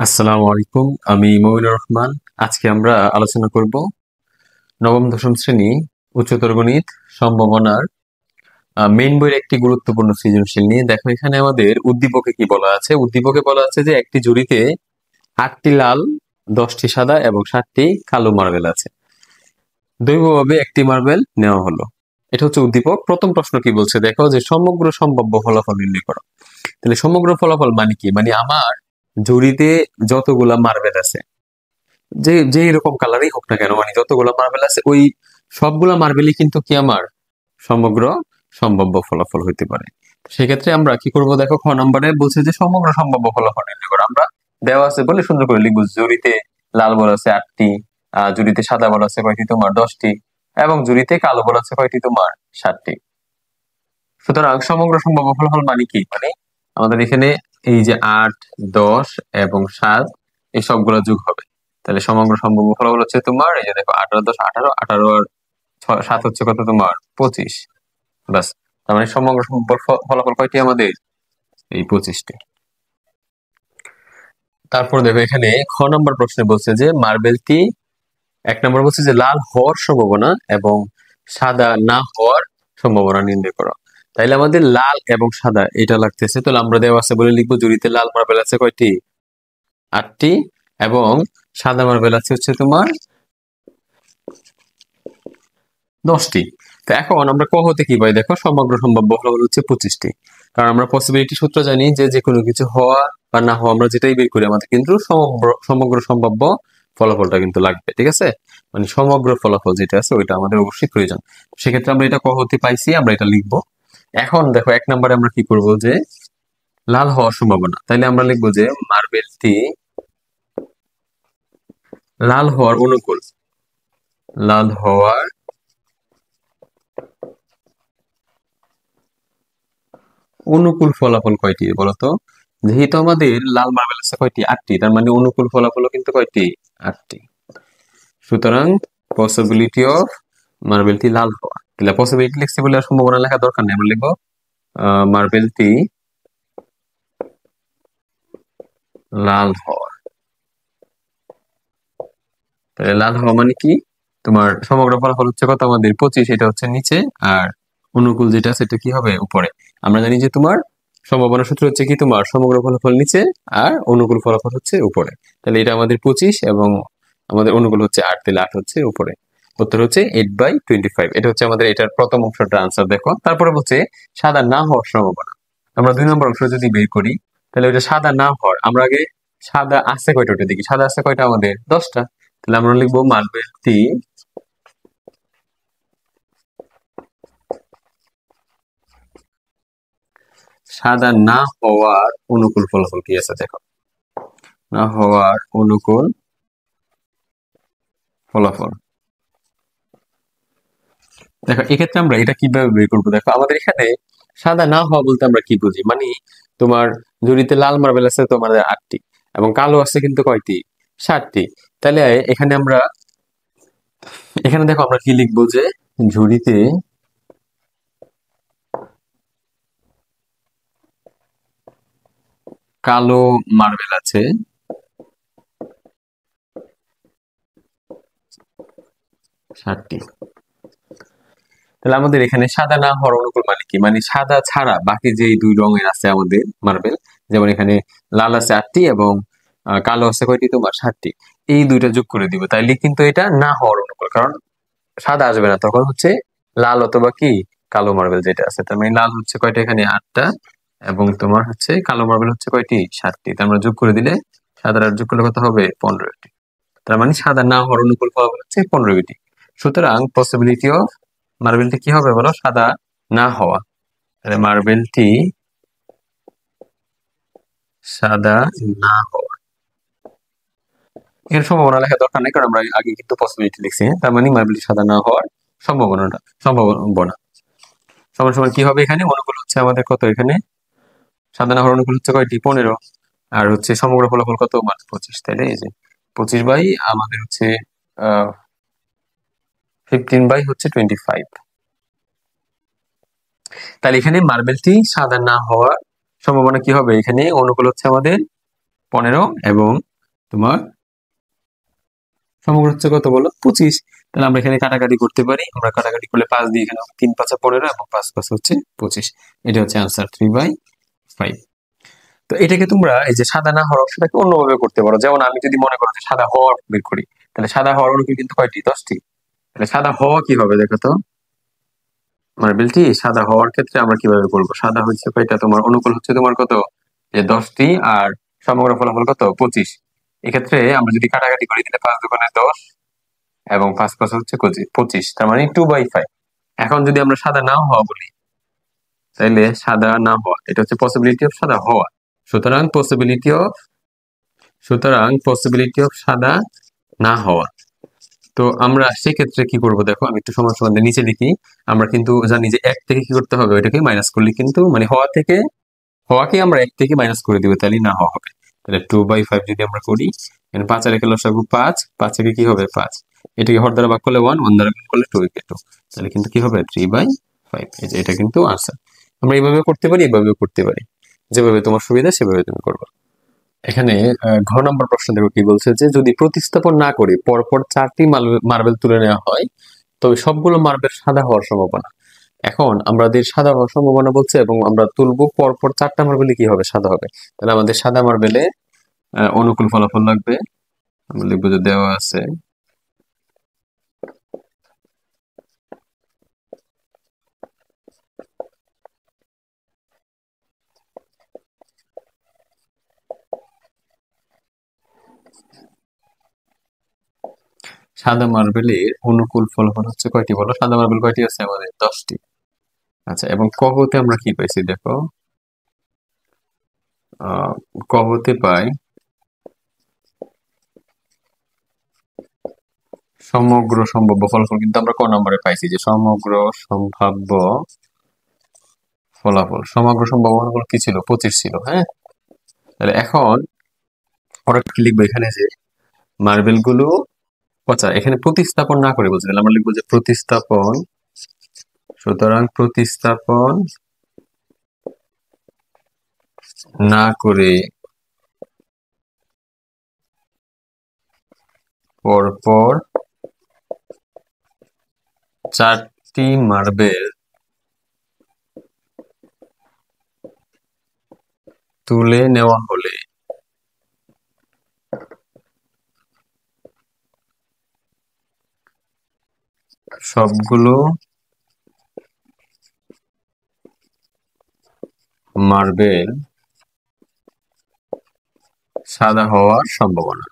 আসসালামু আলাইকুম। আমি মমিনুর রহমান। আজকে আমরা আলোচনা করব নবম দশম শ্রেণী উচ্চতর গণিত সম্ভাবনার মেইন বইয়ের একটি গুরুত্বপূর্ণ সৃজনশীল নিয়ে। দেখো এখানে আমাদের উদ্দীপকে কি বলা আছে। উদ্দীপকে বলা আছে যে একটি ঝুড়িতে 8টি লাল, 10টি সাদা এবং 7টি কালো মার্বেল আছে। দৈবভাবে একটি মার্বেল নেওয়া হলো। এটা হচ্ছে উদ্দীপক। প্রথম প্রশ্ন কি বলছে দেখো, যে সমগ্র সম্ভাব্য ফলাফল নির্ণয় করো। তাহলে সমগ্র ফলাফল মানে কি? মানে আমার ঝুড়িতে যতগুলা মার্বেল আছে, যে যে এরকম কালারই হোক না কেন, মানে যতগুলো মার্বেল আছে ওই সবগুলা মার্বেলই কিন্তু কি আমার সমগ্র সম্ভাব্য ফলাফল হইতে পারে। সেক্ষেত্রে আমরা কি করব দেখো, খ নম্বরে বলছে যে সমগ্র সম্ভাব্য ফলাফল নির্ণয় করো। আমরা দেওয়া আছে বলে সুন্দর করে লিখবো, জুড়িতে লাল বল আছে 8টি, জুড়িতে সাদা বল আছে কয়টি তোমার 10টি, এবং জুড়িতে কালো বল আছে কয়টি তোমার 7টি। সুতরাং সমগ্র সম্ভাব্য ফলাফল মানে কি? মানে আমাদের এখানে এই যে 8, 10 এবং 7 এই সবগুলো যোগ হবে। তাহলে সমগ্র সম্ভাব্য ফলাফল হচ্ছে তোমার এই যে দেখো 18, 10, 18, 18 আর 7 হচ্ছে কত তোমার 25। বাস। তার মানে সমগ্র সম্ভাব্য ফলাফল কয়টি আমাদের? এই 25টি। তারপর দেখো এখানে খ নম্বর প্রশ্নে বলছে যে মার্বেলটি, এক নম্বর বলছে যে লাল হওয়ার সম্ভাবনা এবং সাদা না হওয়ার সম্ভাবনা নির্ণয় করো। তাইলে আমাদের লাল এবং সাদা এটা লাগতেছে, তাহলে আমরা দেওয়া আছে বলে লিখবো জুড়িতে লাল মার্বেল আছে কয়টি? 8টি, এবং সাদা মার্বেল আছে হচ্ছে তোমার 10টি। তো এখন আমরা ক হতে কি পাই দেখো, সমগ্র সম্ভাব্য ফলাফল হচ্ছে 25টি। কারণ আমরা পসিবিলিটি সূত্র জানি যে যে কোনো কিছু হওয়া বা না হওয়া আমরা যেটাই বের করি আমাদের কিন্তু সমগ্র সম্ভাব্য ফলাফলটা কিন্তু লাগবে। ঠিক আছে, মানে সমগ্র ফলাফল যেটা আছে ওইটা আমাদের অবশ্যই প্রয়োজন। সেক্ষেত্রে আমরা এটা ক হতে পাইছি, আমরা এটা লিখবো। এখন দেখো এক নম্বরে আমরা কি করব, যে লাল হওয়ার সম্ভাবনা। তাইলে আমরা লিখবো যে মার্বেলটি লাল হওয়ার অনুকূল। লাল হওয়ার অনুকূল ফলাফল কয়টি বলতো? যেহেতু আমাদের লাল মার্বেল আছে কয়টি? 8টি, তার মানে অনুকূল ফলাফল কিন্তু কয়টি? 8টি। সুতরাং পসিবিলিটি অফ মার্বেলটি লাল হওয়া, তাহলে পসিবিলিটি লিখছি বলে আর সম্ভাবনা লেখা দরকার নেই, আমরা লিখবো মার্বেলটি লাল হওয়া। তাহলে লাল হওয়া মানে কি? তোমার সমগ্র ফলাফল হচ্ছে কত আমাদের? 25, এটা হচ্ছে নিচে, আর অনুকূল যেটা সেটা কি হবে উপরে। আমরা জানি যে তোমার সম্ভাবনা সূত্র হচ্ছে কি, তোমার সমগ্র ফলাফল নিচে আর অনুকূল ফলাফল হচ্ছে উপরে। তাহলে এটা আমাদের 25 এবং আমাদের অনুকূল হচ্ছে 8, তাহলে 8 হচ্ছে উপরে। উত্তর হচ্ছে 8/25। এটা হচ্ছে আমাদের এটার প্রথম অংশটা আনসার। দেখো তারপরে বলছে সাদা না হওয়ার সম্ভাবনা। আমরা 2 নম্বর অংশ যদি বের করি, তাহলে ওইটা সাদা না হওয়ার, আমরা আগে সাদা আছে কয়টা ওটা দেখি। সাদা আছে কয়টা আমাদের? 10টা। তাহলে আমরা লিখবো মার্বেলটি সাদা না হওয়ার অনুকূল ফলাফল কি আছে দেখো, না হওয়ার অনুকূল ফলাফল। দেখো এক্ষেত্রে আমরা এটা কিভাবে বের করবো, দেখো আমাদের এখানে সাদা না হওয়া বলতে আমরা কি বুঝি, মানে তোমার জুড়িতে লাল মার্বেল আছে তোমার 8টি এবং কালো আছে কিন্তু কয়টি? 7টি। তাহলে এখানে আমরা, এখানে দেখো আমরা কি লিখবো, যে ঝুড়িতে কালো মার্বেল আছে 7টি। তাহলে আমাদের এখানে সাদা না হওয়ার অনুকূল মানে কি? মানে সাদা ছাড়া বাকি যে 2 রঙের আছে আমাদের মার্বেল, যেমন এখানে লাল আছে 8টি এবং কালো আছে কয়টি তোমার? 7টি। এই দুইটা যোগ করে দিব, তাইলে কিন্তু এটা না হওয়ার অনুকূল, কারণ সাদা আসবে না, তখন হচ্ছে লাল অথবা কি কালো মার্বেল যেটা আছে। তার মানে লাল হচ্ছে কয়টা এখানে? 8টা, এবং তোমার হচ্ছে কালো মার্বেল হচ্ছে কয়টি? 7টি। তার মানে যোগ করে দিলে সাদার আর যোগ করলে কত হবে? 15টি। তার মানে সাদা না হওয়ার অনুকূল ফলাফল হচ্ছে 15টি। সুতরাং পসিবিলিটি অফ মার্বেলটি কি হবে বলো? সাদা না হওয়া। তাহলে মার্বেলটি সাদা না হওয়া, এর সম্ভাবনা লেখা দরকার নেই কারণ আমরা আগে কিন্তু পসিবিলিটি লিখছি। হ্যাঁ, তার মানে মার্বেলটি সাদা না হওয়ার সম্ভাবনা সমান সমান কি হবে? এখানে অনুকূল হচ্ছে আমাদের কত? এখানে সাদা না হওয়ার অনুকূল হচ্ছে কয়টি? 15, আর হচ্ছে সমগ্র ফলাফল কত? 25। তাহলে এই যে 25 বাই আমাদের হচ্ছে 15/25। তাহলে এখানে মার্বেলটি সাদা না হওয়ার সম্ভাবনা কি হবে? এখানে অনুকূল হচ্ছে আমাদের 15 এবং তোমার সমগ্র হচ্ছে কত বলো 25। তাহলে আমরা এখানে কাটাকাটি করতে পারি, আমরা কাটাকাটি করলে 5 দিয়ে এখানে 3 5 15 এবং 5 5 হচ্ছে 25। এটা হচ্ছে আনসার 3/5। তো এটাকে তোমরা এই যে সাদা না হওয়ার অংশটাকে অন্যভাবে করতে পারো। যেমন আমি যদি মনে করো যে সাদা হওয়ার বের করি, তাহলে সাদা হওয়ার অনুকূল কিন্তু কয়টি 10টি। তাহলে সাদা হওয়া কি হবে দেখো তো, মার্বেলটি সাদা হওয়ার ক্ষেত্রে আমরা কিভাবে করবো। সাদা হচ্ছে কয়টা, তোমার অনুকূল হচ্ছে তোমার কত, যে 10টি, আর সমগ্র ফলাফল কত 25। এক্ষেত্রে আমরা যদি কাটাকাটি করি তাহলে 5 দোকানে 10 এবং 5 5 হচ্ছে 25, তার মানে 2/5। এখন যদি আমরা সাদা না হওয়া বলি, তাইলে সাদা না হওয়া এটা হচ্ছে পসিবিলিটি অফ সাদা হওয়া। সুতরাং পসিবিলিটি অফ সাদা না হওয়া। তো আমরা সেক্ষেত্রে কি করব দেখো, আমি একটু সমান সমান দিয়ে নিচে লিখি। আমরা কিন্তু জানি যে 1 থেকে কি করতে হবে, ওইটাকে মাইনাস করলে কিন্তু মানে হওয়াকে আমরা 1 থেকে মাইনাস করে দিব, তাহলে না হওয়া হবে। তাহলে 2/5 যদি আমরা করি, এখানে 5 আর 1 লসাগু 5, 5 থেকে কি হবে 5, এটাকে হর দ্বারা ভাগ করলে 1, 1 দ্বারা গুণ করলে 2 2, তাহলে কিন্তু কি হবে 3/5। এই যে এটা কিন্তু আনসার। আমরা এইভাবে করতে পারি, এভাবেও করতে পারি, যেভাবে তোমার সুবিধা সেভাবে তুমি করবে। এখানে ঘ নম্বর প্রশ্ন দেখো কি বলছে, যে যদি প্রতিস্থাপন না করে পরপর 4টি মার্বেল তুলে নেওয়া হয়, তবে সবগুলো মার্বেল সাদা হওয়ার সম্ভাবনা। এখন আমাদের সাদা হওয়ার সম্ভাবনা বলছে, এবং আমরা তুলবো পরপর 4টা মার্বেলে কি হবে, সাদা হবে। তাহলে আমাদের সাদা মার্বেলে অনুকূল ফলাফল লাগবে। আমরা লিখবো যে দেওয়া আছে সাদা মার্বেলের অনুকূল ফলাফল হচ্ছে কয়টি বলো, সাদা মার্বেল কয়টি আছে আমাদের 10টি। আচ্ছা, এবং ক হতে আমরা কি পাইছি দেখো, ক হতে পাই সমগ্র সম্ভাব্য ফলাফল, কিন্তু আমরা ক নম্বরে পাইছি যে সমগ্র সম্ভাব্য ফলাফল। সমগ্র সম্ভাব্য ফলাফল কি ছিল, 25 ছিল। হ্যাঁ, তাহলে এখন আমরা কি লিখবো এখানে, যে মার্বেল গুলো পচা, এখানে প্রতিস্থাপন না করে বলছে, তাহলে আমরা লিখবো যে প্রতিস্থাপন। সুতরাং প্রতিস্থাপন না করে পরপর 4টি মার্বেল তুলে নেওয়া হলে সবগুলো মার্বেল সাদা হওয়ার সম্ভাবনা।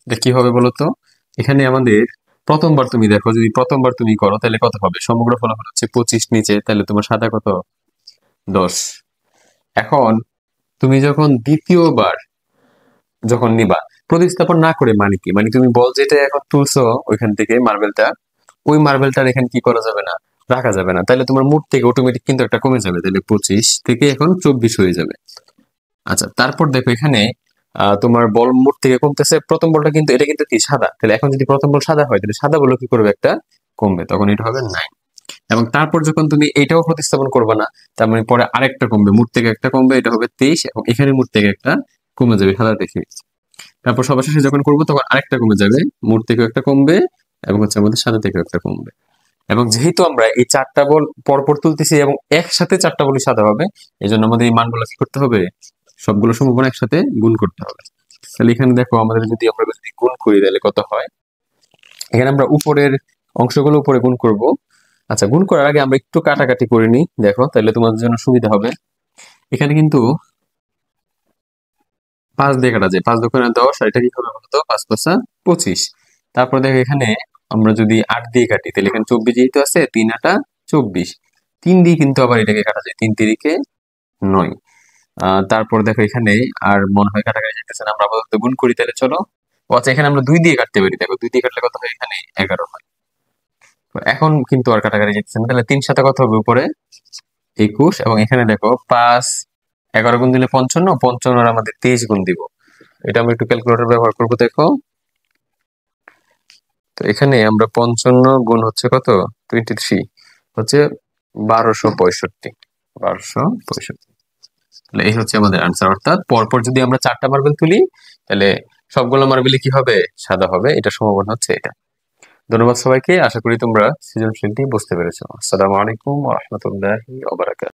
এটা কি হবে বলতো, এখানে আমাদের প্রথমবার তুমি দেখো, যদি প্রথমবার তুমি করো তাহলে কত হবে, সমগ্র ফলাফল হচ্ছে 25 নিচে, তাহলে তোমার সাদা কত 10। এখন তুমি যখন দ্বিতীয়বার যখন নিবা, প্রতিস্থাপন না করে মানে কি, মানে তুমি বল যেটা এখন তুলছো ওইখান থেকে মার্বেলটা, ওই মার্বেলটার এখানে কি করা যাবে না, রাখা যাবে না। তাহলে তোমার মুঠ থেকে অটোমেটিক কিন্তু একটা কমে যাবে, তাহলে 25 থেকে এখন 24 হয়ে যাবে। আচ্ছা, তারপর দেখো এখানে তোমার বল মুঠ থেকে কমতেছে, প্রথম বলটা কিন্তু এটা কিন্তু কি সাদা, তাহলে এখন যদি প্রথম বল সাদা হয় তাহলে সাদা বল কি করবে, একটা কমবে, তখন এটা হবে 9। এবং তারপর যখন তুমি এটাও প্রতিস্থাপন করবে না, তার মানে পরে আরেকটা কমবে, মুঠ থেকে একটা কমবে, এটা হবে 23, এবং এখানে মুঠ থেকে একটা কমে যাবে সাদা দেখে। তারপর সবার শেষে যখন করবো তখন আরেকটা কমে যাবে, মুঠ থেকেও একটা কমবে, এবং হচ্ছে আমাদের সাদা থেকেও একটা কমবে। এবং যেহেতু আমরা এই 4টা বল পরপর তুলতেছি এবং একসাথে 4টা বলই সাদা হবে, এই জন্য আমাদের এই মানগুলো কি করতে হবে, সবগুলো সম্ভাবনা একসাথে গুণ করতে হবে। তাহলে এখানে দেখো আমাদের যদি আমরা যদি গুণ করি তাহলে কত হয়, এখানে আমরা উপরের অংশগুলো উপরে গুণ করব। আচ্ছা, গুণ করার আগে আমরা একটু কাটাকাটি করে নিই, দেখো তাহলে তোমাদের জন্য সুবিধা হবে। এখানে কিন্তু 5 দিয়ে কাটা যায়, 5 দোকানে 10, আর এটা কি হবে বলতো 5 5 25। তারপর দেখো এখানে আমরা যদি 8 দিয়ে কাটি, তাহলে এখানে 24 যেহেতু আছে, 3 8 24, 3 দিয়ে কিন্তু আবার এটাকে কাটা যায়, 3 3 9। তারপর দেখো এখানে আর মনে হয় কাটাকাটি যেতেছে না, আমরা আপাতত গুণ করি, তাহলে চলো। ও আচ্ছা, এখানে আমরা 2 দিয়ে কাটতে পারি, দেখো 2 দিয়ে কাটলে কত হয়, এখানে 11 হয়। তো এখন কিন্তু আর কাটাকাটি যেতেছে না, তাহলে 3 সাথে কত হবে উপরে 21, এবং এখানে দেখো 5 11 গুণ দিলে 55, 55 আর আমাদের 23 গুণ দিব। এটা আমরা একটু ক্যালকুলেটর ব্যবহার করবো, দেখো। তো এখানে আমরা 55 গুণ হচ্ছে কত 23, হচ্ছে 1265, 1265। তাহলে এই হচ্ছে আমাদের আনসার। অর্থাৎ পরপর যদি আমরা 4টা মার্বেল তুলি তাহলে সবগুলো মার্বেলই কি হবে, সাদা হবে। এটা সম্ভাবনা হচ্ছে এটা। ধন্যবাদ সবাইকে, আশা করি তোমরা সৃজনশীলটি বুঝতে পেরেছো। আসসালামু আলাইকুম ওয়া রাহমাতুল্লাহি ওয়া বারাকাতুহু।